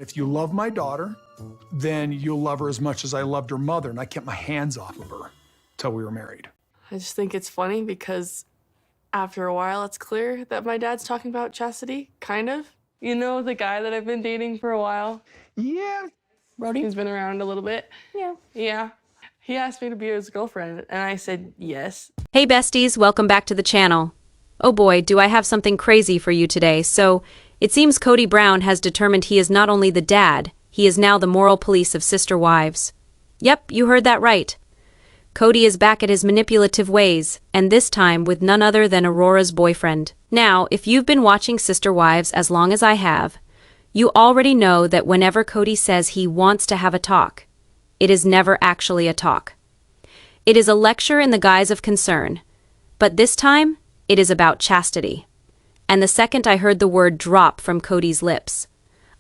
If you love my daughter, then you'll love her as much as I loved her mother, and I kept my hands off of her till we were married. I just think it's funny because after a while, it's clear that my dad's talking about Chastity, kind of. You know, the guy that I've been dating for a while? Yeah. Brodie? He's been around a little bit. Yeah. Yeah. He asked me to be his girlfriend, and I said yes. Hey besties, welcome back to the channel. Oh boy, do I have something crazy for you today. So, it seems Kody Brown has determined he is not only the dad, he is now the moral police of sister wives. Yep, you heard that right. Kody is back at his manipulative ways, and this time with none other than Aurora's boyfriend. Now, if you've been watching Sister Wives as long as I have, you already know that whenever Kody says he wants to have a talk, it is never actually a talk. It is a lecture in the guise of concern, but this time, it is about chastity. And the second I heard the word drop from Kody's lips,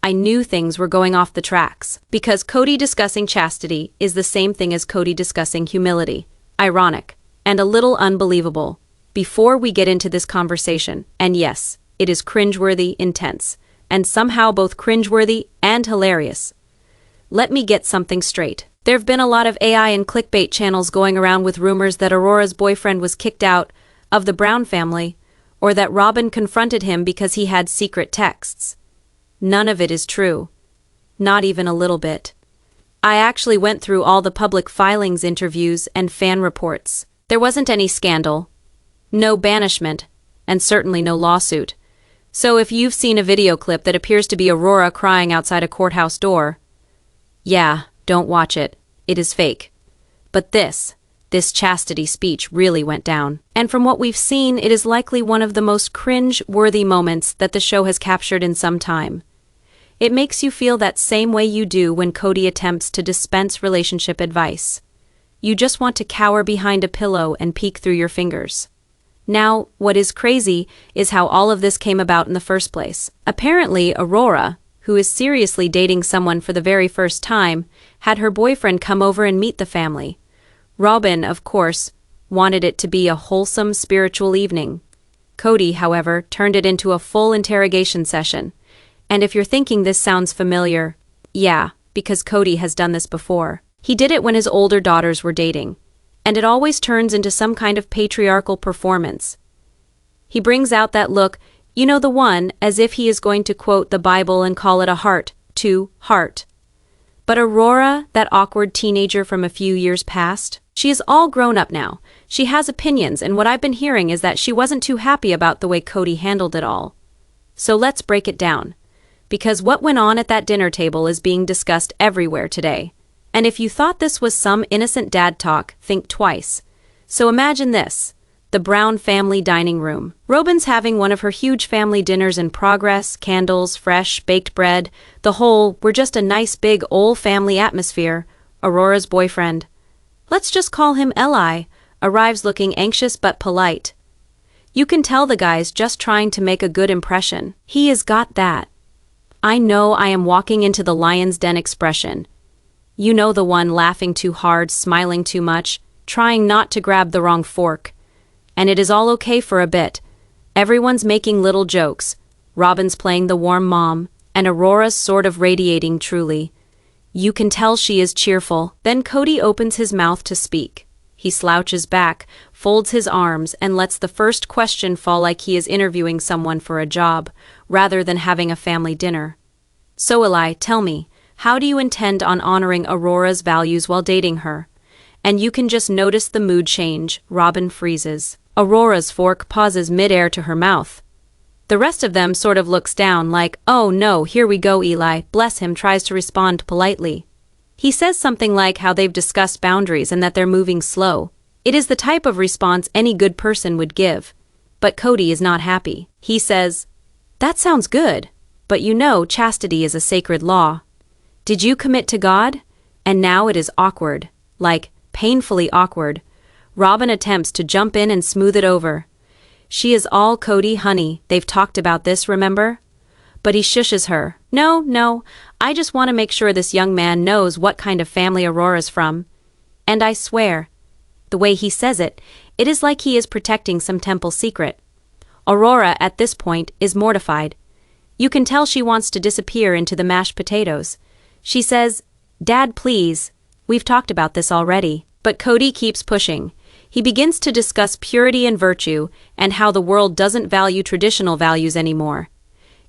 I knew things were going off the tracks, because Kody discussing chastity is the same thing as Kody discussing humility. Ironic, and a little unbelievable. Before we get into this conversation, and yes, it is cringeworthy, intense, and somehow both cringeworthy and hilarious. Let me get something straight. There have been a lot of AI and clickbait channels going around with rumors that Aurora's boyfriend was kicked out of the Brown family, or that Robyn confronted him because he had secret texts. None of it is true. Not even a little bit. I actually went through all the public filings, interviews, and fan reports. There wasn't any scandal, no banishment, and certainly no lawsuit. So if you've seen a video clip that appears to be Aurora crying outside a courthouse door, yeah, don't watch it. It is fake. But this chastity speech really went down. And from what we've seen, it is likely one of the most cringe-worthy moments that the show has captured in some time. It makes you feel that same way you do when Kody attempts to dispense relationship advice. You just want to cower behind a pillow and peek through your fingers. Now, what is crazy is how all of this came about in the first place. Apparently, Aurora, who is seriously dating someone for the very first time, had her boyfriend come over and meet the family. Robyn, of course, wanted it to be a wholesome spiritual evening. Kody, however, turned it into a full interrogation session. And if you're thinking this sounds familiar, yeah, because Kody has done this before. He did it when his older daughters were dating. And it always turns into some kind of patriarchal performance. He brings out that look, you know the one, as if he is going to quote the Bible and call it a heart to heart. But Aurora, that awkward teenager from a few years past, she is all grown up now. She has opinions, and what I've been hearing is that she wasn't too happy about the way Kody handled it all. So let's break it down. Because what went on at that dinner table is being discussed everywhere today. And if you thought this was some innocent dad talk, think twice. So imagine this. The Brown family dining room. Robyn's having one of her huge family dinners in progress, candles, fresh, baked bread, the whole, we're just a nice big old family atmosphere. Aurora's boyfriend, let's just call him Eli, arrives looking anxious but polite. You can tell the guy's just trying to make a good impression. He has got that. I know I am walking into the lion's den expression. You know the one laughing too hard, smiling too much, trying not to grab the wrong fork. And it is all okay for a bit. Everyone's making little jokes. Robyn's playing the warm mom, and Aurora's sort of radiating truly. You can tell she is cheerful. Then Kody opens his mouth to speak. He slouches back, folds his arms, and lets the first question fall like he is interviewing someone for a job, rather than having a family dinner. So Eli, tell me, how do you intend on honoring Aurora's values while dating her? And you can just notice the mood change. Robyn freezes. Aurora's fork pauses mid-air to her mouth. The rest of them sort of looks down like, oh no, here we go. Eli, bless him, tries to respond politely. He says something like how they've discussed boundaries and that they're moving slow. It is the type of response any good person would give. But Kody is not happy. He says, that sounds good, but you know chastity is a sacred law. Did you commit to God? And now it is awkward, like, painfully awkward. Robyn attempts to jump in and smooth it over. She is all Kody, honey, they've talked about this, remember? But he shushes her. No, I just want to make sure this young man knows what kind of family Aurora's from. And I swear, the way he says it, it is like he is protecting some temple secret. Aurora, at this point, is mortified. You can tell she wants to disappear into the mashed potatoes. She says, "Dad, please. We've talked about this already." But Kody keeps pushing. He begins to discuss purity and virtue and how the world doesn't value traditional values anymore.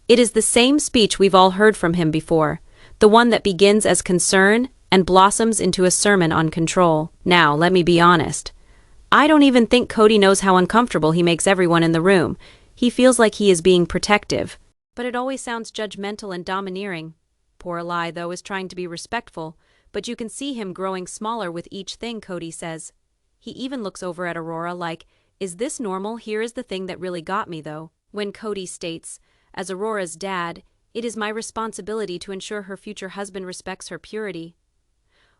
It is the same speech we've all heard from him before, the one that begins as concern and blossoms into a sermon on control. Now, let me be honest. I don't even think Kody knows how uncomfortable he makes everyone in the room. He feels like he is being protective. But it always sounds judgmental and domineering. Poor Eli, though, is trying to be respectful, but you can see him growing smaller with each thing Kody says. He even looks over at Aurora like, "Is this normal? Here is the thing that really got me, though." When Kody states, "As Aurora's dad, it is my responsibility to ensure her future husband respects her purity."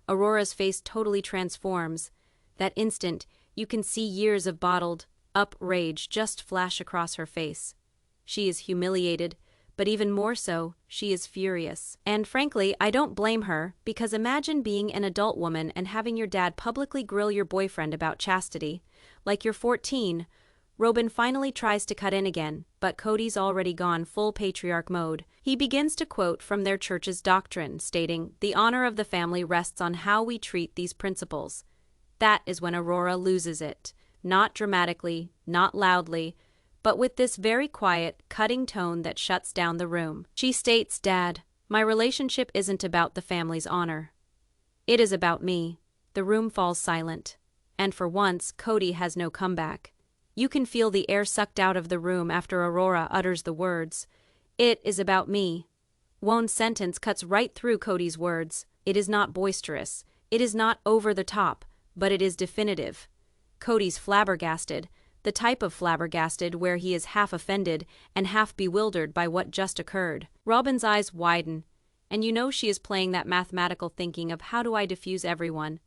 Aurora's face totally transforms. That instant, you can see years of bottled up rage just flash across her face. She is humiliated, but even more so, she is furious. And frankly, I don't blame her, because imagine being an adult woman and having your dad publicly grill your boyfriend about chastity. Like you're 14, Robyn finally tries to cut in again, but Kody's already gone full patriarch mode. He begins to quote from their church's doctrine, stating, "The honor of the family rests on how we treat these principles." That is when Aurora loses it. Not dramatically, not loudly, but with this very quiet, cutting tone that shuts down the room. She states, "Dad, my relationship isn't about the family's honor. It is about me." The room falls silent. And for once, Kody has no comeback. You can feel the air sucked out of the room after Aurora utters the words, "It is about me." One sentence cuts right through Kody's words. It is not boisterous. It is not over the top, but it is definitive. Kody's flabbergasted. The type of flabbergasted where he is half offended and half bewildered by what just occurred. Robyn's eyes widen, and you know she is playing that mathematical thinking of how do I diffuse everyone.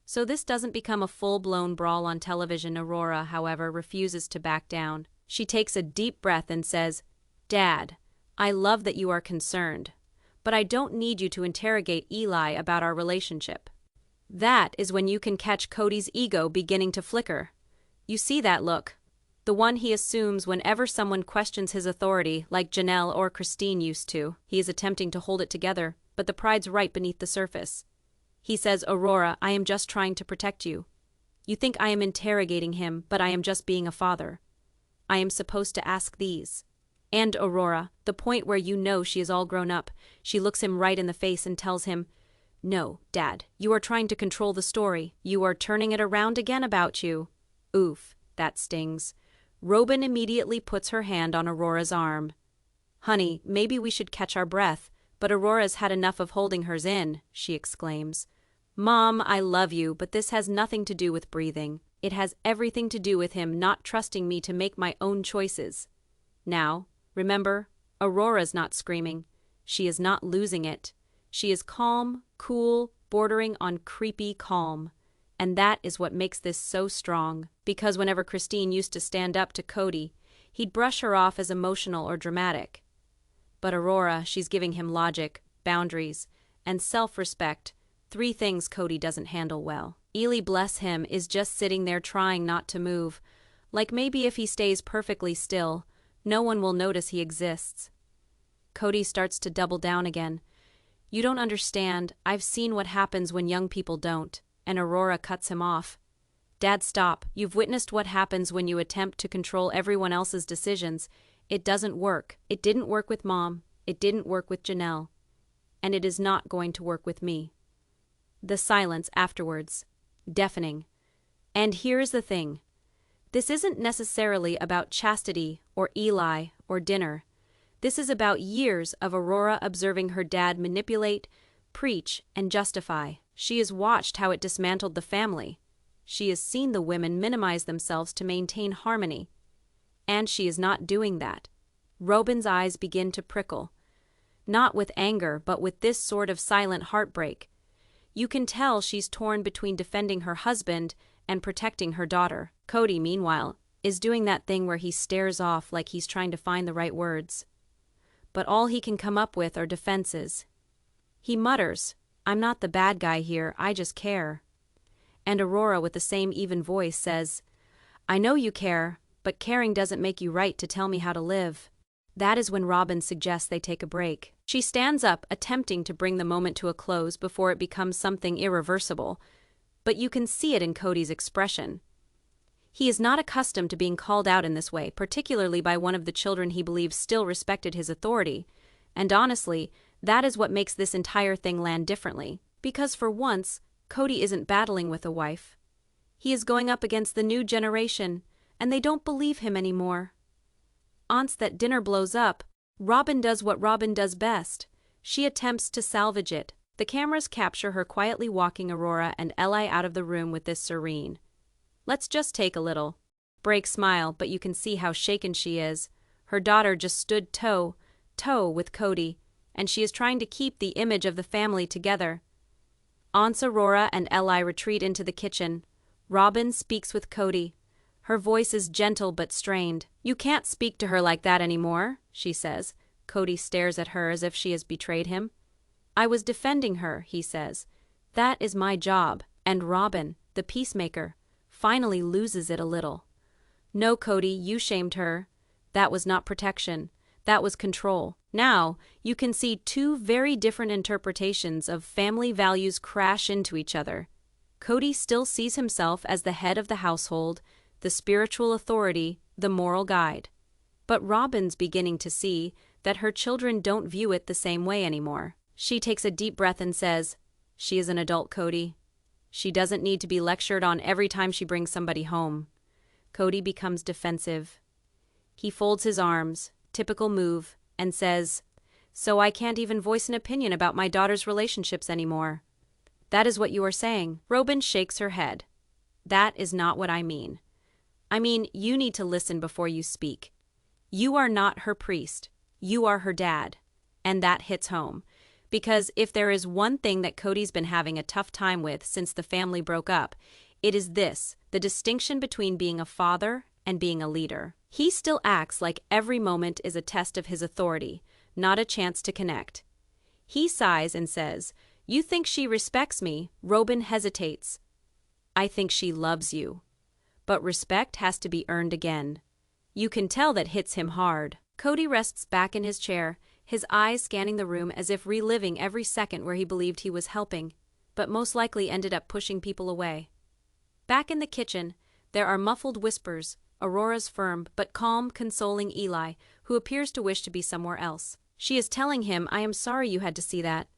So this doesn't become a full-blown brawl on television. Aurora, however, refuses to back down. She takes a deep breath and says, "Dad, I love that you are concerned, but I don't need you to interrogate Eli about our relationship." That is when you can catch Kody's ego beginning to flicker. You see that look, the one he assumes whenever someone questions his authority, like Janelle or Christine used to. He is attempting to hold it together, but the pride's right beneath the surface. He says, "Aurora, I am just trying to protect you. You think I am interrogating him, but I am just being a father. I am supposed to ask these." And Aurora, the point where you know she is all grown up, she looks him right in the face and tells him, "No, Dad, you are trying to control the story. You are turning it around again about you." Oof, that stings. Robyn immediately puts her hand on Aurora's arm. "Honey, maybe we should catch our breath, but Aurora's had enough of holding hers in," she exclaims. "Mom, I love you, but this has nothing to do with breathing. It has everything to do with him not trusting me to make my own choices." Now, remember, Aurora's not screaming. She is not losing it. She is calm, cool, bordering on creepy calm. And that is what makes this so strong, because whenever Christine used to stand up to Kody, he'd brush her off as emotional or dramatic. But Aurora, she's giving him logic, boundaries, and self-respect, 3 things Kody doesn't handle well. Eli, bless him, is just sitting there trying not to move, like maybe if he stays perfectly still, no one will notice he exists. Kody starts to double down again. "You don't understand, I've seen what happens when young people don't." And Aurora cuts him off. "Dad, stop. You've witnessed what happens when you attempt to control everyone else's decisions. It doesn't work. It didn't work with Mom. It didn't work with Janelle. And it is not going to work with me." The silence afterwards. Deafening. And here's the thing. This isn't necessarily about chastity or Eli or dinner. This is about years of Aurora observing her dad manipulate, preach, and justify. She has watched how it dismantled the family. She has seen the women minimize themselves to maintain harmony. And she is not doing that. Robyn's eyes begin to prickle. Not with anger, but with this sort of silent heartbreak. You can tell she's torn between defending her husband and protecting her daughter. Kody, meanwhile, is doing that thing where he stares off like he's trying to find the right words. But all he can come up with are defenses. He mutters, "I'm not the bad guy here, I just care." And Aurora, with the same even voice, says, "I know you care, but caring doesn't make you right to tell me how to live." That is when Robyn suggests they take a break. She stands up, attempting to bring the moment to a close before it becomes something irreversible, but you can see it in Kody's expression. He is not accustomed to being called out in this way, particularly by one of the children he believes still respected his authority, and honestly, that is what makes this entire thing land differently. Because for once, Kody isn't battling with a wife. He is going up against the new generation, and they don't believe him anymore. Once that dinner blows up, Robyn does what Robyn does best. She attempts to salvage it. The cameras capture her quietly walking Aurora and Eli out of the room with this serene, "Let's just take a little break" smile, but you can see how shaken she is. Her daughter just stood toe-to-toe with Kody, and she is trying to keep the image of the family together. Aunts Aurora and Eli retreat into the kitchen. Robyn speaks with Kody. Her voice is gentle but strained. "You can't speak to her like that anymore," she says. Kody stares at her as if she has betrayed him. "I was defending her," he says. "That is my job." And Robyn, the peacemaker, finally loses it a little. "No, Kody, you shamed her. That was not protection. That was control." Now, you can see two very different interpretations of family values crash into each other. Kody still sees himself as the head of the household, the spiritual authority, the moral guide. But Robyn's beginning to see that her children don't view it the same way anymore. She takes a deep breath and says, "She is an adult, Kody. She doesn't need to be lectured on every time she brings somebody home." Kody becomes defensive. He folds his arms, typical move, and says, "So I can't even voice an opinion about my daughter's relationships anymore." "That is what you are saying." Robyn shakes her head. "That is not what I mean. I mean, you need to listen before you speak. You are not her priest. You are her dad." And that hits home. Because if there is one thing that Kody's been having a tough time with since the family broke up, it is this: the distinction between being a father and being a leader. He still acts like every moment is a test of his authority, not a chance to connect. He sighs and says, "You think she respects me?" Robyn hesitates. "I think she loves you. But respect has to be earned again." You can tell that hits him hard. Kody rests back in his chair, his eyes scanning the room as if reliving every second where he believed he was helping, but most likely ended up pushing people away. Back in the kitchen, there are muffled whispers, Aurora's firm but calm, consoling Eli, who appears to wish to be somewhere else. She is telling him, "I am sorry you had to see that.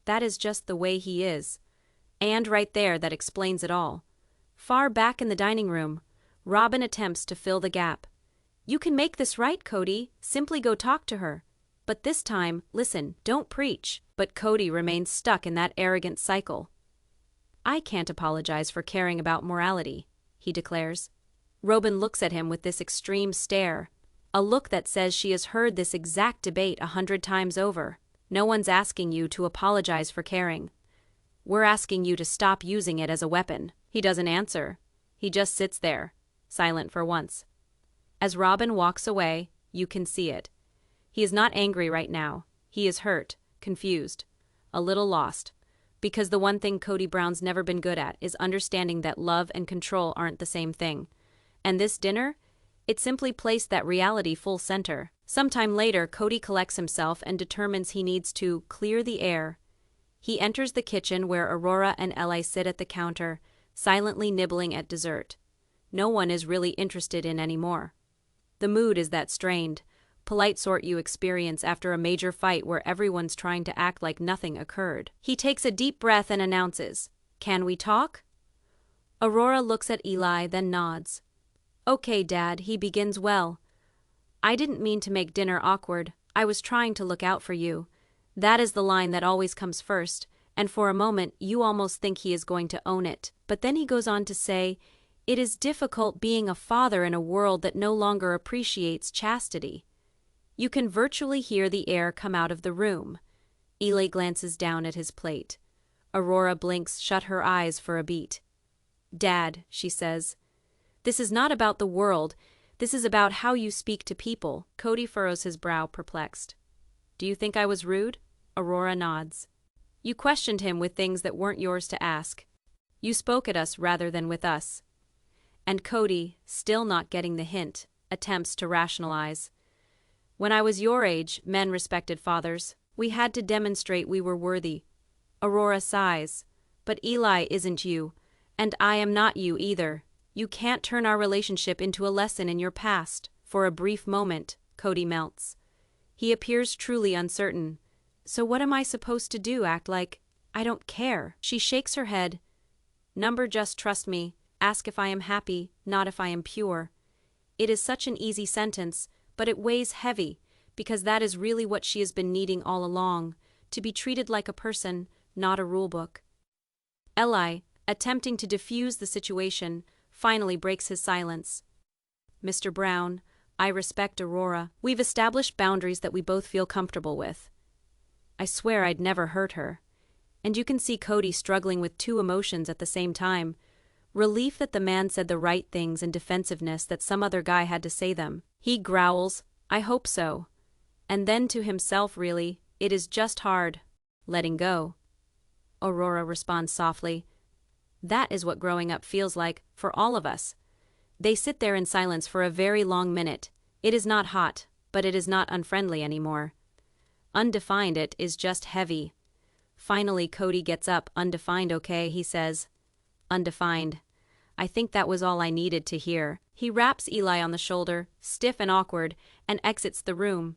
That is just the way he is." And right there, that explains it all. Far back in the dining room, Robyn attempts to fill the gap. "You can make this right, Kody. Simply go talk to her. But this time, listen, don't preach." But Kody remains stuck in that arrogant cycle. "I can't apologize for caring about morality," he declares. Robyn looks at him with this extreme stare, a look that says she has heard this exact debate 100 times over. "No one's asking you to apologize for caring. We're asking you to stop using it as a weapon." He doesn't answer. He just sits there, silent for once. As Robyn walks away, you can see it. He is not angry right now. He is hurt, confused, a little lost. Because the one thing Kody Brown's never been good at is understanding that love and control aren't the same thing. And this dinner, it simply placed that reality full center. Sometime later, Kody collects himself and determines he needs to clear the air. He enters the kitchen where Aurora and Eli sit at the counter, silently nibbling at dessert. No one is really interested in anymore. The mood is that strained, polite sort you experience after a major fight where everyone's trying to act like nothing occurred. He takes a deep breath and announces, "Can we talk?" Aurora looks at Eli, then nods. "Okay, Dad," he begins. "Well, I didn't mean to make dinner awkward. I was trying to look out for you." That is the line that always comes first, and for a moment you almost think he is going to own it. But then he goes on to say, "It is difficult being a father in a world that no longer appreciates chastity." You can virtually hear the air come out of the room. Eli glances down at his plate. Aurora blinks shut her eyes for a beat. "Dad," she says, "this is not about the world. This is about how you speak to people." Kody furrows his brow, perplexed. "Do you think I was rude?" Aurora nods. "You questioned him with things that weren't yours to ask. You spoke at us rather than with us." And Kody, still not getting the hint, attempts to rationalize. When I was your age, men respected fathers. We had to demonstrate we were worthy. Aurora sighs. But Eli isn't you, and I am not you either. You can't turn our relationship into a lesson in your past. For a brief moment, Kody melts. He appears truly uncertain. So what am I supposed to do? Act like I don't care? She shakes her head. Number, just trust me. Ask if I am happy, not if I am pure. It is such an easy sentence, but it weighs heavy, because that is really what she has been needing all along, to be treated like a person, not a rulebook. Eli, attempting to diffuse the situation, finally breaks his silence. Mr. Brown, I respect Aurora. We've established boundaries that we both feel comfortable with. I swear I'd never hurt her. And you can see Kody struggling with two emotions at the same time. Relief that the man said the right things and defensiveness that some other guy had to say them. He growls, I hope so. And then to himself, really, it is just hard. Letting go. Aurora responds softly. That is what growing up feels like, for all of us. They sit there in silence for a very long minute. It is not hot, but it is not unfriendly anymore. Undefined it is just heavy. Finally Kody gets up. Undefined, okay, he says. Undefined. I think that was all I needed to hear. He raps Eli on the shoulder, stiff and awkward, and exits the room.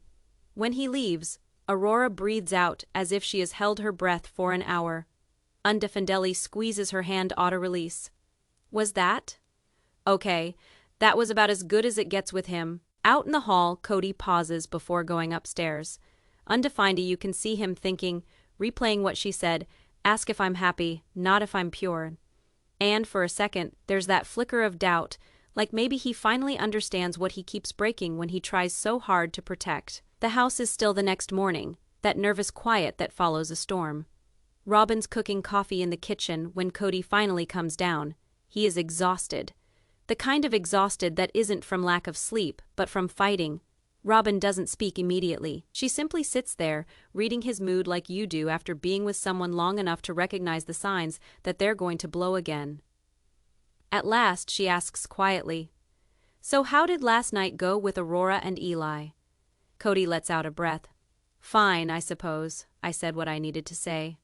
When he leaves, Aurora breathes out as if she has held her breath for an hour. Undefinedly squeezes her hand auto-release. Was that? Okay, that was about as good as it gets with him. Out in the hall, Kody pauses before going upstairs. Undefined, you can see him thinking, replaying what she said, ask if I'm happy, not if I'm pure. And for a second, there's that flicker of doubt, like maybe he finally understands what he keeps breaking when he tries so hard to protect. The house is still the next morning, that nervous quiet that follows a storm. Robyn's cooking coffee in the kitchen when Kody finally comes down. He is exhausted. The kind of exhausted that isn't from lack of sleep, but from fighting. Robyn doesn't speak immediately. She simply sits there, reading his mood like you do after being with someone long enough to recognize the signs that they're going to blow again. At last, she asks quietly, So how did last night go with Aurora and Eli? Kody lets out a breath. Fine, I suppose. I said what I needed to say.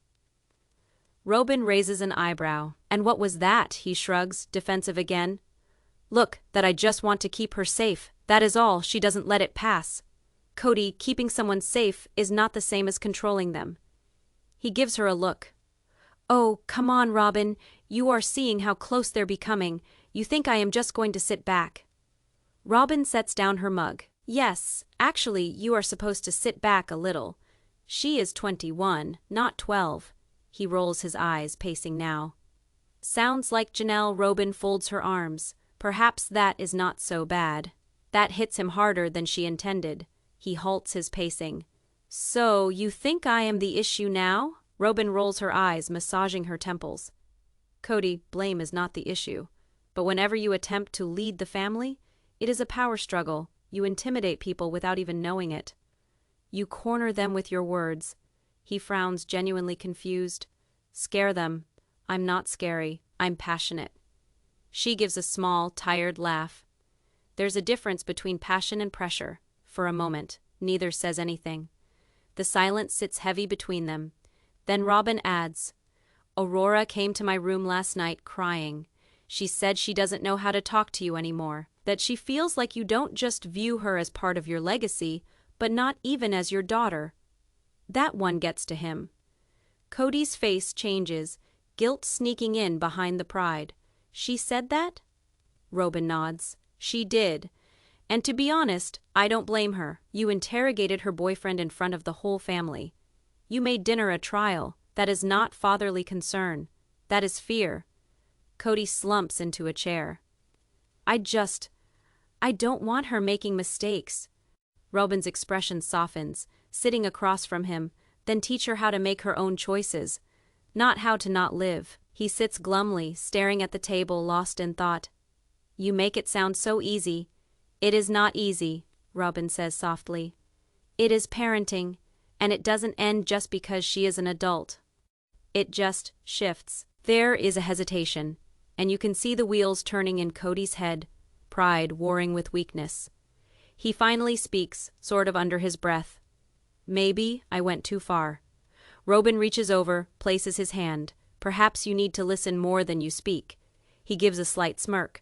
Robyn raises an eyebrow. And what was that? He shrugs, defensive again. Look, that I just want to keep her safe. That is all. She doesn't let it pass. Kody, keeping someone safe is not the same as controlling them. He gives her a look. Oh, come on, Robyn. You are seeing how close they're becoming. You think I am just going to sit back. Robyn sets down her mug. Yes, actually, you are supposed to sit back a little. She is 21, not 12. He rolls his eyes, pacing now. Sounds like Janelle. Robyn folds her arms. Perhaps that is not so bad. That hits him harder than she intended. He halts his pacing. So, you think I am the issue now? Robyn rolls her eyes, massaging her temples. Kody, blame is not the issue. But whenever you attempt to lead the family, it is a power struggle. You intimidate people without even knowing it. You corner them with your words. He frowns, genuinely confused. Scare them. I'm not scary. I'm passionate. She gives a small, tired laugh. There's a difference between passion and pressure. For a moment, neither says anything. The silence sits heavy between them. Then Robyn adds, Aurora came to my room last night crying. She said she doesn't know how to talk to you anymore, that she feels like you don't just view her as part of your legacy, but not even as your daughter. That one gets to him. Kody's face changes, guilt sneaking in behind the pride. She said that? Robyn nods. She did. And to be honest, I don't blame her. You interrogated her boyfriend in front of the whole family. You made dinner a trial. That is not fatherly concern. That is fear. Kody slumps into a chair. I don't want her making mistakes. Robyn's expression softens, sitting across from him, then teach her how to make her own choices, not how to not live. He sits glumly, staring at the table, lost in thought. You make it sound so easy. It is not easy, Robyn says softly. It is parenting, and it doesn't end just because she is an adult. It just shifts. There is a hesitation, and you can see the wheels turning in Kody's head, pride warring with weakness. He finally speaks, sort of under his breath. Maybe I went too far. Robyn reaches over, places his hand. Perhaps you need to listen more than you speak. He gives a slight smirk.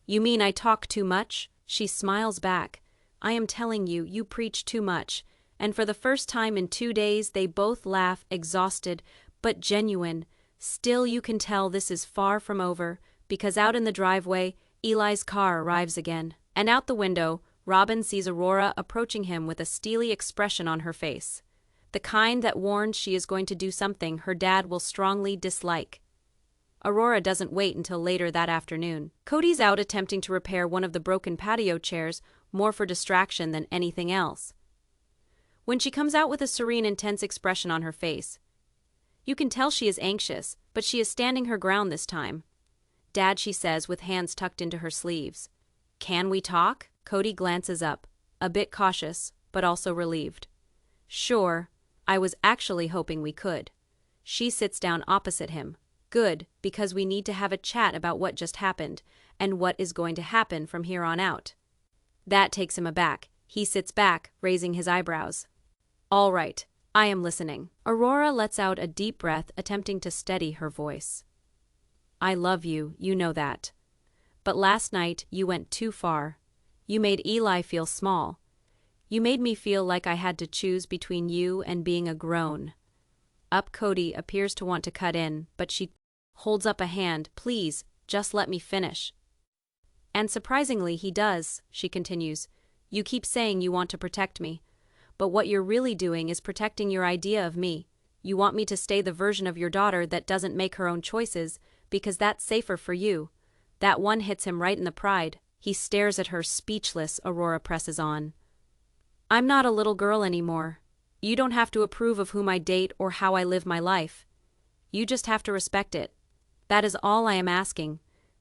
You mean I talk too much? She smiles back. I am telling you, you preach too much. And for the first time in 2 days, they both laugh, exhausted, but genuine. Still, you can tell this is far from over, because out in the driveway, Eli's car arrives again. And out the window, Robyn sees Aurora approaching him with a steely expression on her face. The kind that warns she is going to do something her dad will strongly dislike. Aurora doesn't wait until later that afternoon. Kody's out attempting to repair one of the broken patio chairs, more for distraction than anything else. When she comes out with a serene, intense expression on her face, you can tell she is anxious, but she is standing her ground this time. Dad, she says, with hands tucked into her sleeves. Can we talk? Kody glances up, a bit cautious, but also relieved. Sure, I was actually hoping we could. She sits down opposite him. Good, because we need to have a chat about what just happened, and what is going to happen from here on out. That takes him aback. He sits back, raising his eyebrows. All right, I am listening. Aurora lets out a deep breath, attempting to steady her voice. I love you, you know that. But last night, you went too far. You made Eli feel small. You made me feel like I had to choose between you and being a grown. Up Kody appears to want to cut in, but she holds up a hand. Please, just let me finish. And surprisingly, he does, she continues. You keep saying you want to protect me, but what you're really doing is protecting your idea of me. You want me to stay the version of your daughter that doesn't make her own choices, because that's safer for you. That one hits him right in the pride. He stares at her, speechless. Aurora presses on. I'm not a little girl anymore. You don't have to approve of whom I date or how I live my life. You just have to respect it. That is all I am asking.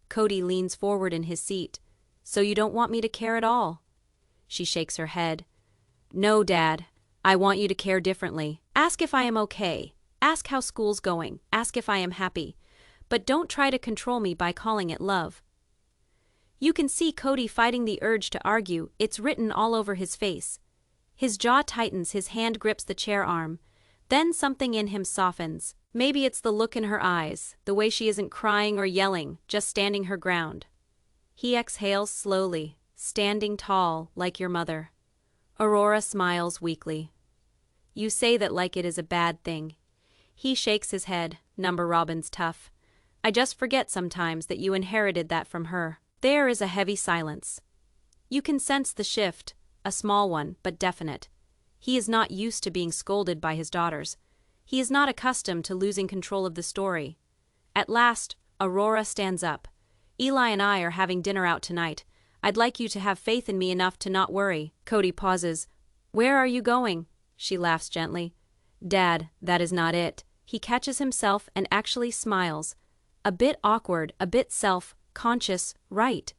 Kody leans forward in his seat. So you don't want me to care at all? She shakes her head. No, Dad. I want you to care differently. Ask if I am okay. Ask how school's going. Ask if I am happy. But don't try to control me by calling it love. You can see Kody fighting the urge to argue. It's written all over his face. His jaw tightens, his hand grips the chair arm. Then something in him softens. Maybe it's the look in her eyes, the way she isn't crying or yelling, just standing her ground. He exhales slowly, standing tall, like your mother. Aurora smiles weakly. You say that like it is a bad thing. He shakes his head. Number Robyn's tough. I just forget sometimes that you inherited that from her. There is a heavy silence. You can sense the shift, a small one, but definite. He is not used to being scolded by his daughters. He is not accustomed to losing control of the story. At last, Aurora stands up. Eli and I are having dinner out tonight. I'd like you to have faith in me enough to not worry. Kody pauses. Where are you going? She laughs gently. Dad, that is not it. He catches himself and actually smiles. A bit awkward, a bit self-conscious, right?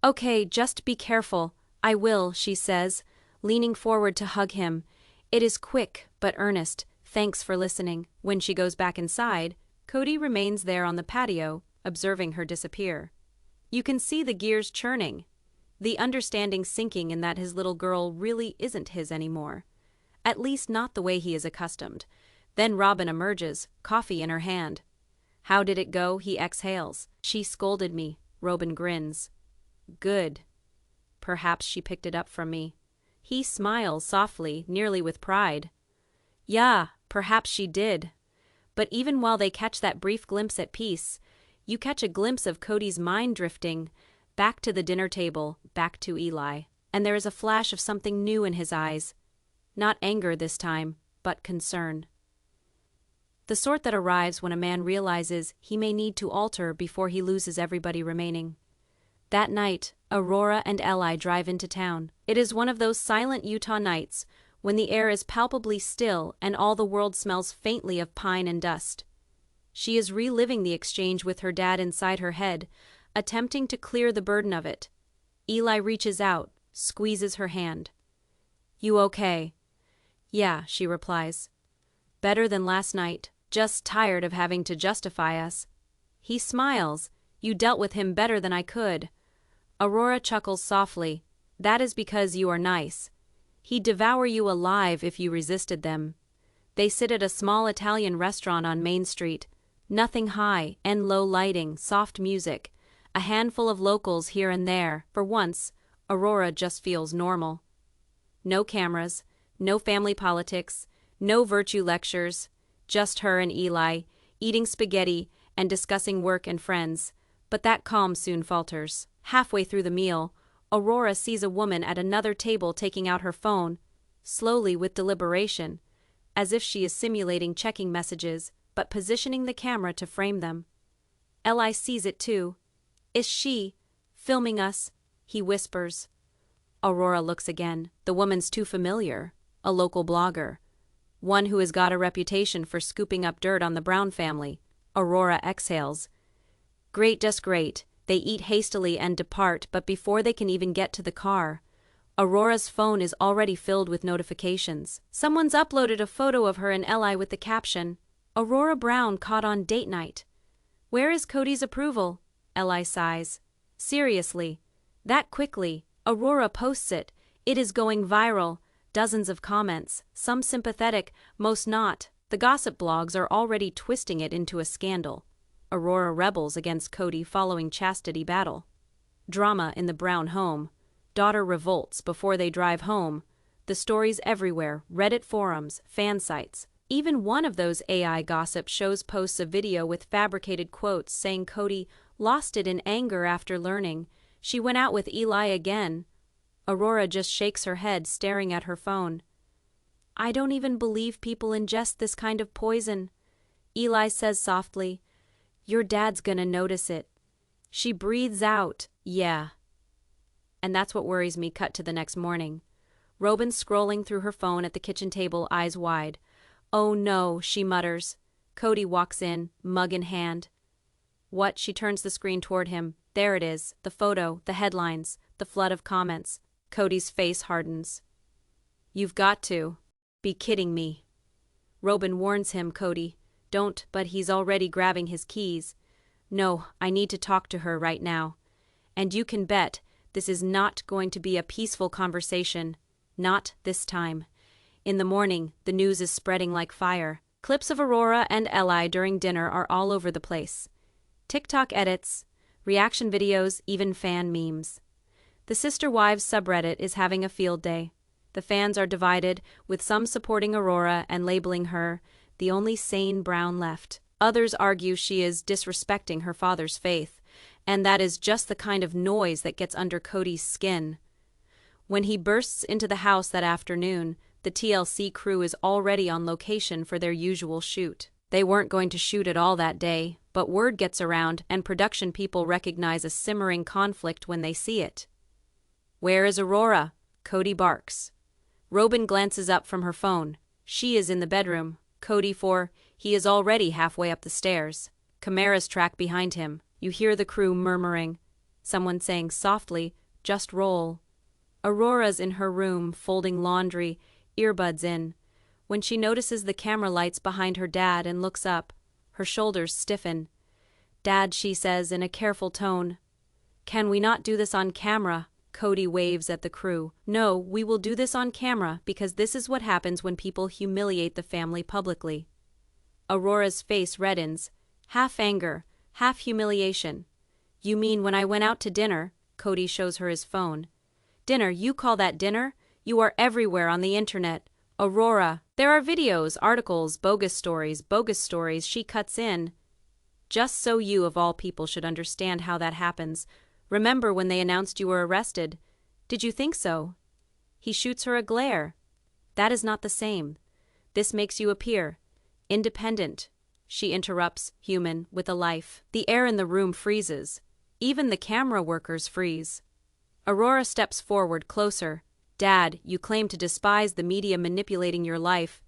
Okay, just be careful. I will, she says, leaning forward to hug him. It is quick, but earnest. Thanks for listening. When she goes back inside, Kody remains there on the patio, observing her disappear. You can see the gears churning, the understanding sinking in that his little girl really isn't his anymore. At least not the way he is accustomed. Then Robyn emerges, coffee in her hand. How did it go? He exhales. She scolded me. Robyn grins. Good. Perhaps she picked it up from me. He smiles softly, nearly with pride. Yeah, perhaps she did. But even while they catch that brief glimpse at peace, you catch a glimpse of Kody's mind drifting, back to the dinner table, back to Eli. And there is a flash of something new in his eyes. Not anger this time, but concern. The sort that arrives when a man realizes he may need to alter before he loses everybody remaining. That night, Aurora and Eli drive into town. It is one of those silent Utah nights when the air is palpably still and all the world smells faintly of pine and dust. She is reliving the exchange with her dad inside her head, attempting to clear the burden of it. Eli reaches out, squeezes her hand. You okay? Yeah, she replies. Better than last night, just tired of having to justify us. He smiles. You dealt with him better than I could. Aurora chuckles softly. That is because you are nice. He'd devour you alive if you resisted them. They sit at a small Italian restaurant on Main Street. Nothing high and low lighting, soft music. A handful of locals here and there. For once, Aurora just feels normal. No cameras, no family politics, no virtue lectures. Just her and Eli, eating spaghetti and discussing work and friends. But that calm soon falters. Halfway through the meal, Aurora sees a woman at another table taking out her phone, slowly with deliberation, as if she is simulating checking messages, but positioning the camera to frame them. Eli sees it too. Is she filming us? He whispers. Aurora looks again. The woman's too familiar. A local blogger. One who has got a reputation for scooping up dirt on the Brown family. Aurora exhales. Great, just great. They eat hastily and depart, but before they can even get to the car, Aurora's phone is already filled with notifications. Someone's uploaded a photo of her and Eli with the caption, Aurora Brown caught on date night. Where is Kody's approval? Eli sighs. Seriously. That quickly. Aurora posts it. It is going viral. Dozens of comments, some sympathetic, most not. The gossip blogs are already twisting it into a scandal. Aurora rebels against Kody following Chastity battle. Drama in the Brown home. Daughter revolts before they drive home. The stories everywhere, Reddit forums, fan sites. Even one of those AI gossip shows posts a video with fabricated quotes saying Kody lost it in anger after learning she went out with Eli again. Aurora just shakes her head, staring at her phone. I don't even believe people ingest this kind of poison. Eli says softly, Your dad's gonna notice it. She breathes out, yeah. And that's what worries me. Cut to the next morning. Robyn scrolling through her phone at the kitchen table, eyes wide. Oh no, she mutters. Kody walks in, mug in hand. What? She turns the screen toward him. There it is, the photo, the headlines, the flood of comments. Kody's face hardens. You've got to be kidding me. Robyn warns him, Kody. Don't, but he's already grabbing his keys. No, I need to talk to her right now. And you can bet this is not going to be a peaceful conversation. Not this time. In the morning, the news is spreading like fire. Clips of Aurora and Eli during dinner are all over the place. TikTok edits, reaction videos, even fan memes. The Sister Wives subreddit is having a field day. The fans are divided, with some supporting Aurora and labeling her the only sane Brown left. Others argue she is disrespecting her father's faith, and that is just the kind of noise that gets under Kody's skin. When he bursts into the house that afternoon, the TLC crew is already on location for their usual shoot. They weren't going to shoot at all that day, but word gets around and production people recognize a simmering conflict when they see it. Where is Aurora? Kody barks. Robyn glances up from her phone. She is in the bedroom. Kody he is already halfway up the stairs. Chimera's track behind him. You hear the crew murmuring. Someone saying softly, just roll. Aurora's in her room, folding laundry, earbuds in. When she notices the camera lights behind her dad and looks up, her shoulders stiffen. Dad, she says in a careful tone. Can we not do this on camera? Kody waves at the crew. No, we will do this on camera because this is what happens when people humiliate the family publicly. Aurora's face reddens, half anger, half humiliation. You mean when I went out to dinner? Kody shows her his phone. Dinner, you call that dinner? You are everywhere on the internet. Aurora, there are videos, articles, bogus stories, she cuts in. Just so you of all people should understand how that happens. Remember when they announced you were arrested? Did you think so? He shoots her a glare. That is not the same. This makes you appear independent. She interrupts, human, with a life. The air in the room freezes. Even the camera workers freeze. Aurora steps forward, closer. Dad, you claim to despise the media manipulating your life.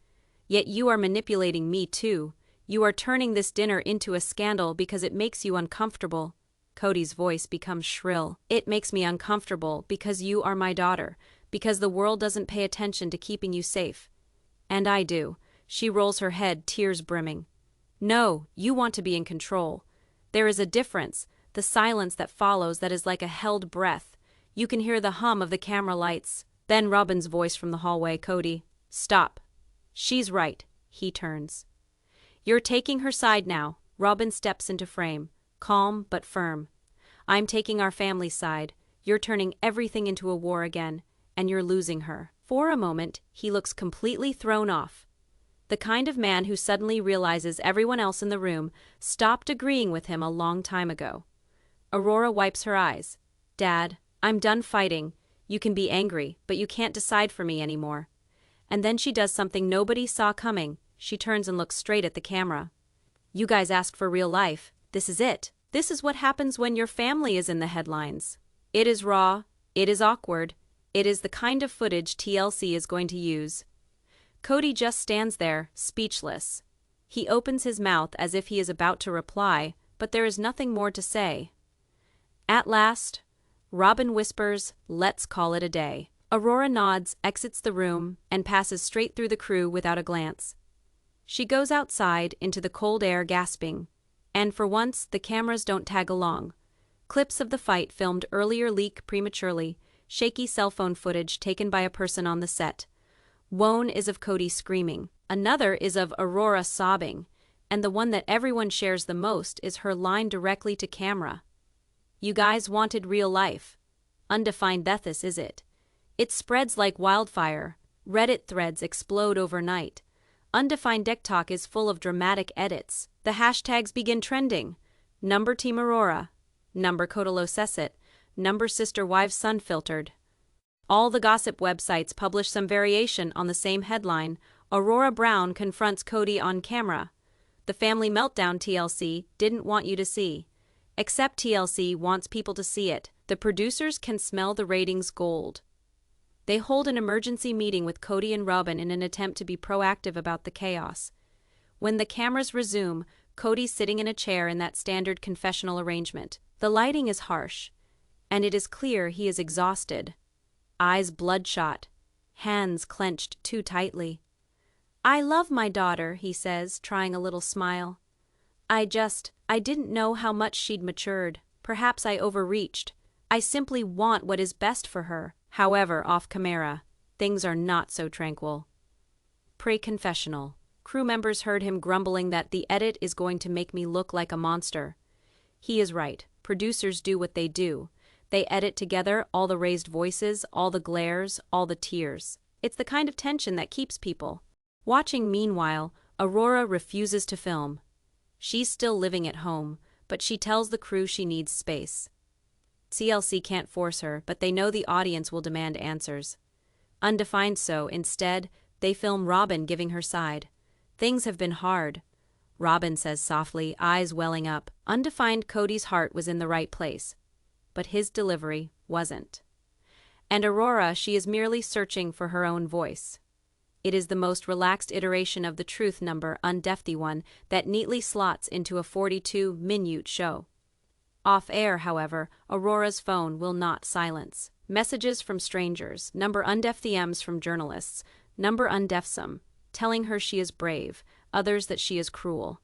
Yet you are manipulating me too. You are turning this dinner into a scandal because it makes you uncomfortable. Kody's voice becomes shrill. It makes me uncomfortable because you are my daughter, because the world doesn't pay attention to keeping you safe. And I do. She rolls her head, tears brimming. No, you want to be in control. There is a difference, the silence that follows that is like a held breath. You can hear the hum of the camera lights. Then Robyn's voice from the hallway, Kody. Stop. She's right. He turns. You're taking her side now. Robyn steps into frame, calm but firm. I'm taking our family's side. You're turning everything into a war again, and you're losing her. For a moment, he looks completely thrown off. The kind of man who suddenly realizes everyone else in the room stopped agreeing with him a long time ago. Aurora wipes her eyes. Dad, I'm done fighting. You can be angry, but you can't decide for me anymore. And then she does something nobody saw coming. She turns and looks straight at the camera. You guys asked for real life. This is it. This is what happens when your family is in the headlines. It is raw. It is awkward. It is the kind of footage TLC is going to use. Kody just stands there, speechless. He opens his mouth as if he is about to reply, but there is nothing more to say. At last, Robyn whispers, "Let's call it a day." Aurora nods, exits the room, and passes straight through the crew without a glance. She goes outside into the cold air gasping, and for once the cameras don't tag along. Clips of the fight filmed earlier leak prematurely, shaky cell phone footage taken by a person on the set. One is of Kody screaming, another is of Aurora sobbing, and the one that everyone shares the most is her line directly to camera. You guys wanted real life. Undefined Bethis, is it? It spreads like wildfire. Reddit threads explode overnight. Undefined TikTok is full of dramatic edits. The hashtags begin trending. Number Team Aurora. Number Kodalo Sesset. Number Sister Wives Unfiltered. All the gossip websites publish some variation on the same headline. Aurora Brown confronts Kody on camera. The family meltdown TLC didn't want you to see. Except TLC wants people to see it. The producers can smell the ratings gold. They hold an emergency meeting with Kody and Robyn in an attempt to be proactive about the chaos. When the cameras resume, Kody's sitting in a chair in that standard confessional arrangement. The lighting is harsh, and it is clear he is exhausted. Eyes bloodshot, hands clenched too tightly. I love my daughter, he says, trying a little smile. I didn't know how much she'd matured. Perhaps I overreached. I simply want what is best for her. However, off camera, things are not so tranquil. Pre-confessional. Crew members heard him grumbling that the edit is going to make me look like a monster. He is right. Producers do what they do. They edit together all the raised voices, all the glares, all the tears. It's the kind of tension that keeps people watching. Meanwhile, Aurora refuses to film. She's still living at home, but she tells the crew she needs space. TLC can't force her, but they know the audience will demand answers. Undefined so, instead, they film Robyn giving her side. Things have been hard, Robyn says softly, eyes welling up. Undefined Kody's heart was in the right place, but his delivery wasn't. And Aurora, she is merely searching for her own voice. It is the most relaxed iteration of the truth number, undefty one, that neatly slots into a 42-minute show. Off-air, however, Aurora's phone will not silence. Messages from strangers, number undef DMs from journalists, number undef some, telling her she is brave, others that she is cruel.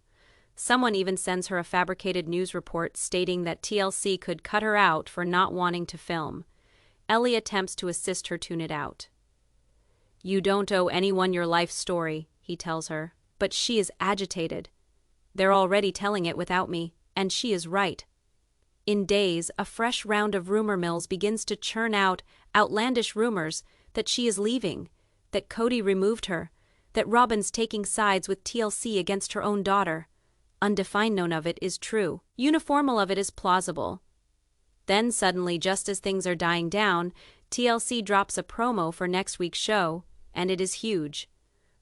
Someone even sends her a fabricated news report stating that TLC could cut her out for not wanting to film. Ellie attempts to assist her tune it out. You don't owe anyone your life story, he tells her, but she is agitated. They're already telling it without me, and she is right. In days, a fresh round of rumor mills begins to churn out outlandish rumors that she is leaving, that Kody removed her, that Robyn's taking sides with TLC against her own daughter. Undefined none of it is true. Uniformal of it is plausible. Then suddenly, just as things are dying down, TLC drops a promo for next week's show, and it is huge.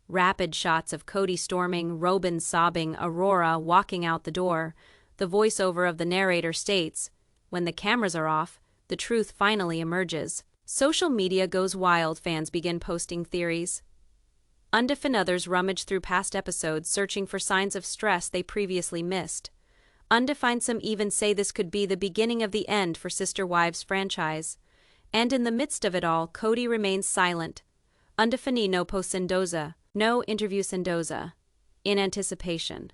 Rapid shots of Kody storming, Robyn sobbing, Aurora walking out the door. The voiceover of the narrator states, when the cameras are off, the truth finally emerges. Social media goes wild, fans begin posting theories. Undefined others rummage through past episodes searching for signs of stress they previously missed. Undefined some even say this could be the beginning of the end for Sister Wives franchise. And in the midst of it all, Kody remains silent. Undefined no post Sendoza, no interview Sendoza. In anticipation.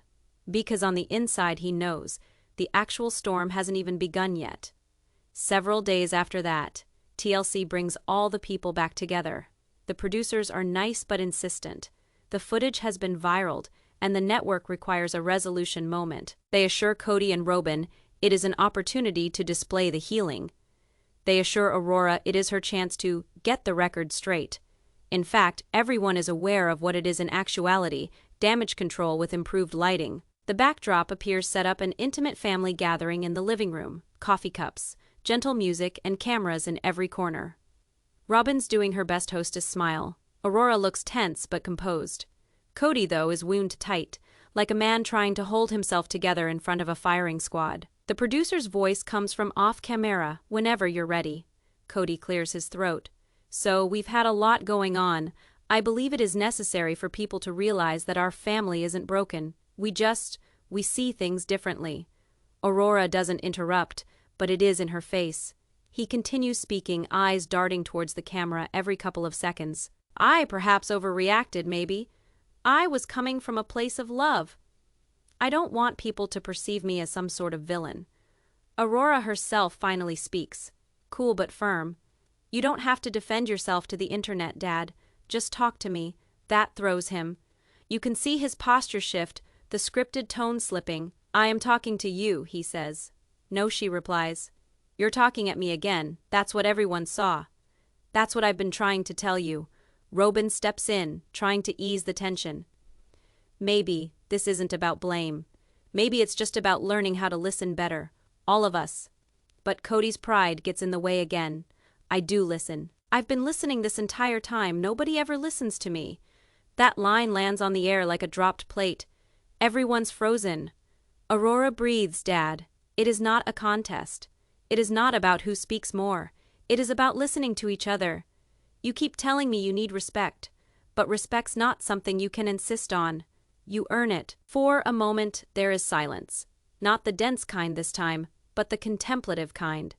Because on the inside he knows, the actual storm hasn't even begun yet. Several days after that, TLC brings all the people back together. The producers are nice but insistent. The footage has been viraled, and the network requires a resolution moment. They assure Kody and Robyn it is an opportunity to display the healing. They assure Aurora it is her chance to get the record straight. In fact, everyone is aware of what it is in actuality, damage control with improved lighting. The backdrop appears set up an intimate family gathering in the living room, coffee cups, gentle music, and cameras in every corner. Robyn's doing her best hostess smile. Aurora looks tense but composed. Kody, though, is wound tight, like a man trying to hold himself together in front of a firing squad. The producer's voice comes from off-camera, whenever you're ready. Kody clears his throat. So, we've had a lot going on. I believe it is necessary for people to realize that our family isn't broken. We see things differently. Aurora doesn't interrupt, but it is in her face. He continues speaking, eyes darting towards the camera every couple of seconds. I perhaps overreacted, maybe. I was coming from a place of love. I don't want people to perceive me as some sort of villain. Aurora herself finally speaks, cool but firm. You don't have to defend yourself to the internet, Dad. Just talk to me. That throws him. You can see his posture shift, the scripted tone slipping. I am talking to you, he says. No, she replies. You're talking at me again. That's what everyone saw. That's what I've been trying to tell you. Robyn steps in, trying to ease the tension. Maybe this isn't about blame. Maybe it's just about learning how to listen better. All of us. But Kody's pride gets in the way again. I do listen. I've been listening this entire time. Nobody ever listens to me. That line lands on the air like a dropped plate. Everyone's frozen. Aurora breathes, Dad. It is not a contest. It is not about who speaks more. It is about listening to each other. You keep telling me you need respect, but respect's not something you can insist on. You earn it. For a moment, there is silence. Not the dense kind this time, but the contemplative kind.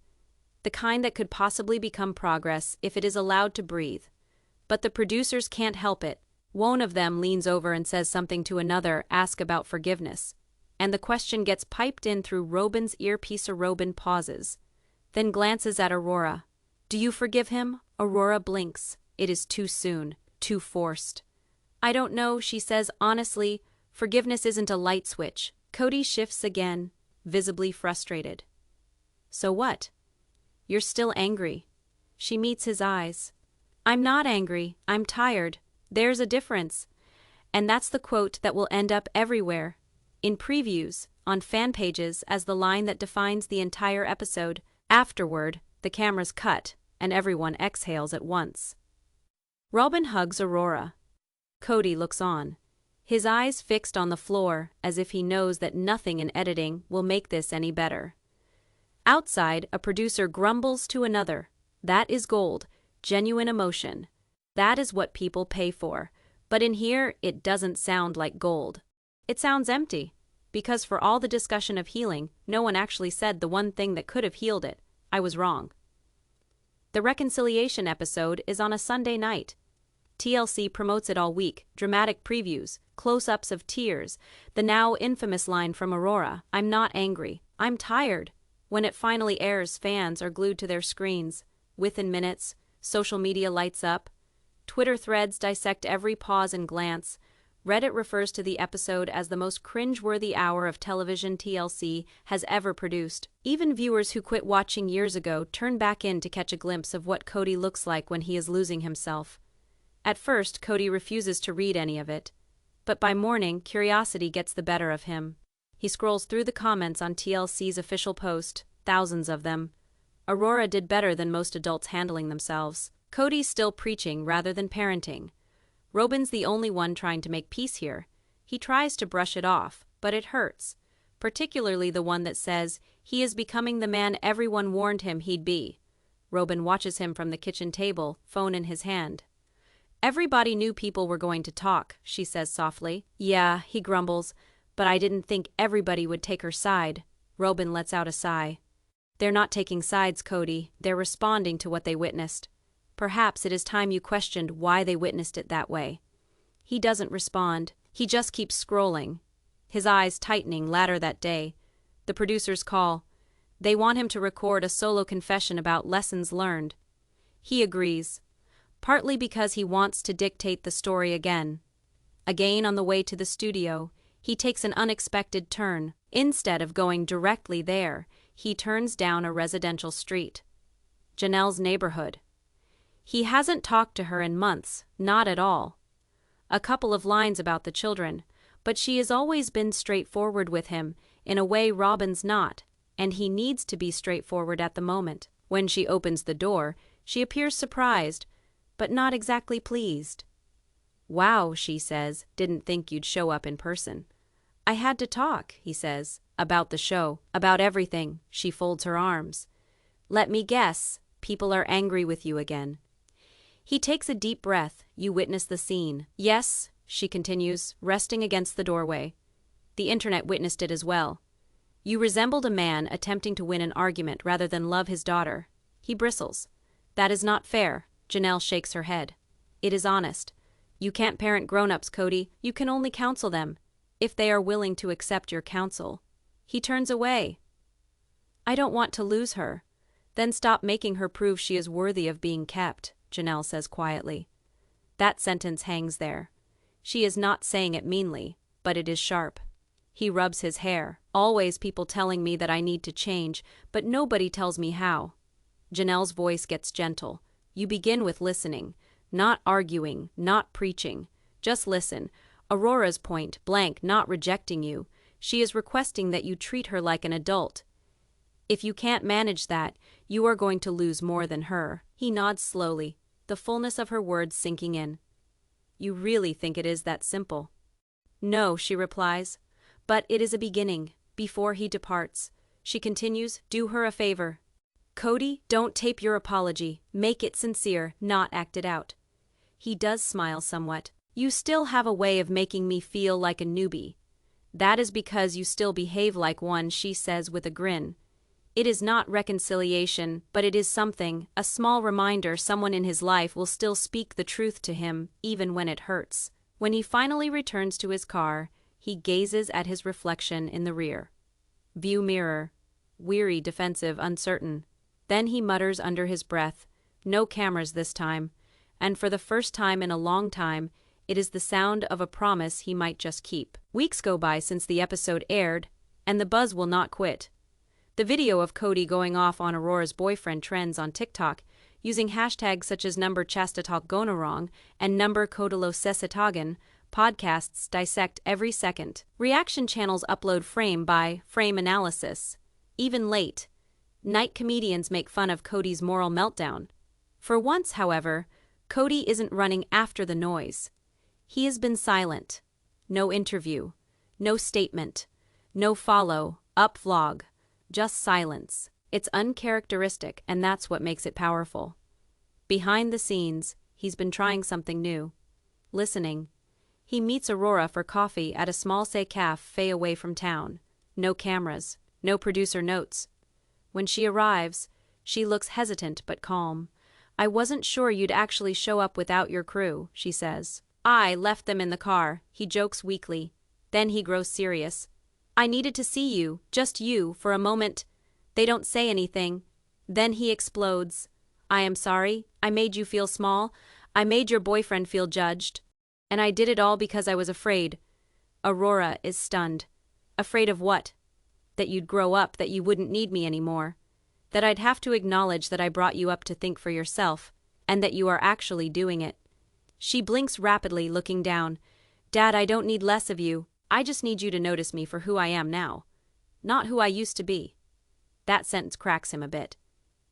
The kind that could possibly become progress if it is allowed to breathe. But the producers can't help it. One of them leans over and says something to another, ask about forgiveness. And the question gets piped in through Robyn's earpiece. Robyn pauses, then glances at Aurora. Do you forgive him? Aurora blinks. It is too soon, too forced. I don't know, she says honestly. Forgiveness isn't a light switch. Kody shifts again, visibly frustrated. So what? You're still angry. She meets his eyes. I'm not angry, I'm tired. There's a difference. And that's the quote that will end up everywhere. In previews, on fan pages, as the line that defines the entire episode. Afterward, the cameras cut, and everyone exhales at once. Robyn hugs Aurora. Kody looks on, his eyes fixed on the floor, as if he knows that nothing in editing will make this any better. Outside, a producer grumbles to another. That is gold, genuine emotion. That is what people pay for. But in here, it doesn't sound like gold. It sounds empty. Because for all the discussion of healing, no one actually said the one thing that could have healed it. I was wrong. The reconciliation episode is on a Sunday night. TLC promotes it all week, dramatic previews, close-ups of tears, the now infamous line from Aurora, I'm not angry, I'm tired. When it finally airs, fans are glued to their screens. Within minutes, social media lights up. Twitter threads dissect every pause and glance. Reddit refers to the episode as the most cringe-worthy hour of television TLC has ever produced. Even viewers who quit watching years ago turn back in to catch a glimpse of what Kody looks like when he is losing himself. At first, Kody refuses to read any of it. But by morning, curiosity gets the better of him. He scrolls through the comments on TLC's official post, thousands of them. Aurora did better than most adults handling themselves. Kody's still preaching rather than parenting. Robyn's the only one trying to make peace here. He tries to brush it off, but it hurts. Particularly the one that says, he is becoming the man everyone warned him he'd be. Robyn watches him from the kitchen table, phone in his hand. Everybody knew people were going to talk, she says softly. Yeah, he grumbles, but I didn't think everybody would take her side. Robyn lets out a sigh. They're not taking sides, Kody. They're responding to what they witnessed. Perhaps it is time you questioned why they witnessed it that way. He doesn't respond. He just keeps scrolling. His eyes tightening later that day. The producers call. They want him to record a solo confession about lessons learned. He agrees, partly because he wants to dictate the story again. Again, on the way to the studio, he takes an unexpected turn. Instead of going directly there, he turns down a residential street. Janelle's neighborhood. He hasn't talked to her in months, not at all. A couple of lines about the children, but she has always been straightforward with him, in a way Robyn's not, and he needs to be straightforward at the moment. When she opens the door, she appears surprised, but not exactly pleased. "Wow," she says, "didn't think you'd show up in person." "I had to talk," he says, "about the show, about everything." She folds her arms. "Let me guess, people are angry with you again." He takes a deep breath. "You witness the scene." "Yes," she continues, resting against the doorway. "The internet witnessed it as well. You resembled a man attempting to win an argument rather than love his daughter." He bristles. "That is not fair." Janelle shakes her head. "It is honest. You can't parent grown-ups, Kody. You can only counsel them, if they are willing to accept your counsel." He turns away. "I don't want to lose her." "Then stop making her prove she is worthy of being kept," Janelle says quietly. That sentence hangs there. She is not saying it meanly, but it is sharp. He rubs his hair. "Always people telling me that I need to change, but nobody tells me how." Janelle's voice gets gentle. "You begin with listening, not arguing, not preaching. Just listen. Aurora's point blank, not rejecting you. She is requesting that you treat her like an adult. If you can't manage that, you are going to lose more than her." He nods slowly, the fullness of her words sinking in. "You really think it is that simple?" "No," she replies. "But it is a beginning." Before he departs, she continues, "Do her a favor. Kody, don't tape your apology. Make it sincere, not act it out." He does smile somewhat. "You still have a way of making me feel like a newbie. That is because you still behave like one," she says with a grin. It is not reconciliation, but it is something, a small reminder someone in his life will still speak the truth to him, even when it hurts. When he finally returns to his car, he gazes at his reflection in the rear view mirror, weary, defensive, uncertain. Then he mutters under his breath, "No cameras this time," and for the first time in a long time, it is the sound of a promise he might just keep. Weeks go by since the episode aired, and the buzz will not quit. The video of Kody going off on Aurora's boyfriend trends on TikTok, using hashtags such as #chastatalkgonarong and #kodalosesitagan. Podcasts dissect every second. Reaction channels upload frame by frame analysis. Even late night comedians make fun of Kody's moral meltdown. For once, however, Kody isn't running after the noise. He has been silent. No interview, no statement, no follow-up vlog, just silence. It's uncharacteristic, and that's what makes it powerful. Behind the scenes, he's been trying something new. Listening. He meets Aurora for coffee at a small cafe away from town. No cameras, no producer notes. When she arrives, she looks hesitant but calm. "I wasn't sure you'd actually show up without your crew," she says. "I left them in the car," he jokes weakly. Then he grows serious. "I needed to see you, just you, for a moment." They don't say anything. Then he explodes. "I am sorry. I made you feel small. I made your boyfriend feel judged. And I did it all because I was afraid." Aurora is stunned. "Afraid of what?" "That you'd grow up, that you wouldn't need me anymore. That I'd have to acknowledge that I brought you up to think for yourself, and that you are actually doing it." She blinks rapidly, looking down. "Dad, I don't need less of you. I just need you to notice me for who I am now, not who I used to be." That sentence cracks him a bit.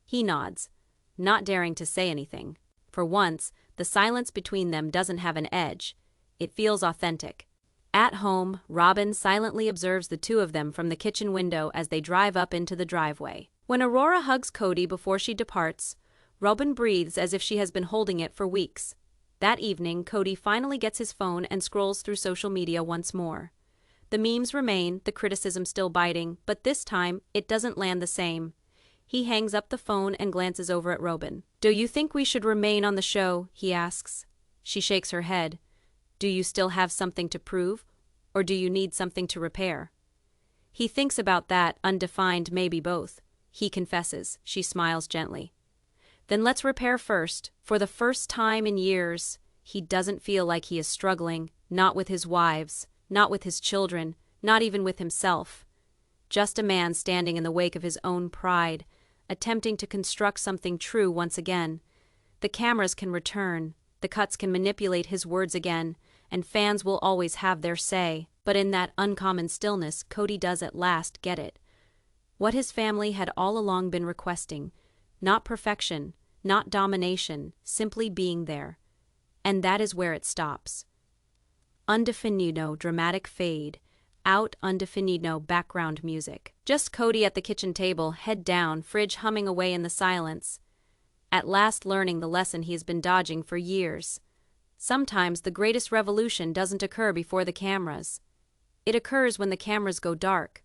He nods, not daring to say anything. For once, the silence between them doesn't have an edge. It feels authentic. At home, Robyn silently observes the two of them from the kitchen window as they drive up into the driveway. When Aurora hugs Kody before she departs, Robyn breathes as if she has been holding it for weeks. That evening, Kody finally gets his phone and scrolls through social media once more. The memes remain, the criticism still biting, but this time, it doesn't land the same. He hangs up the phone and glances over at Robyn. "Do you think we should remain on the show?" he asks. She shakes her head. "Do you still have something to prove? Or do you need something to repair?" He thinks about that, undefined, maybe both. He confesses. She smiles gently. Then let's repair first. For the first time in years, he doesn't feel like he is struggling, not with his wives, not with his children, not even with himself. Just a man standing in the wake of his own pride, attempting to construct something true once again. The cameras can return, the cuts can manipulate his words again, and fans will always have their say. But in that uncommon stillness, Kody does at last get it. What his family had all along been requesting. Not perfection, not domination, simply being there. And that is where it stops. Undefinido dramatic fade. Out undefinido background music. Just Kody at the kitchen table, head down, fridge humming away in the silence. At last learning the lesson he has been dodging for years. Sometimes the greatest revolution doesn't occur before the cameras. It occurs when the cameras go dark,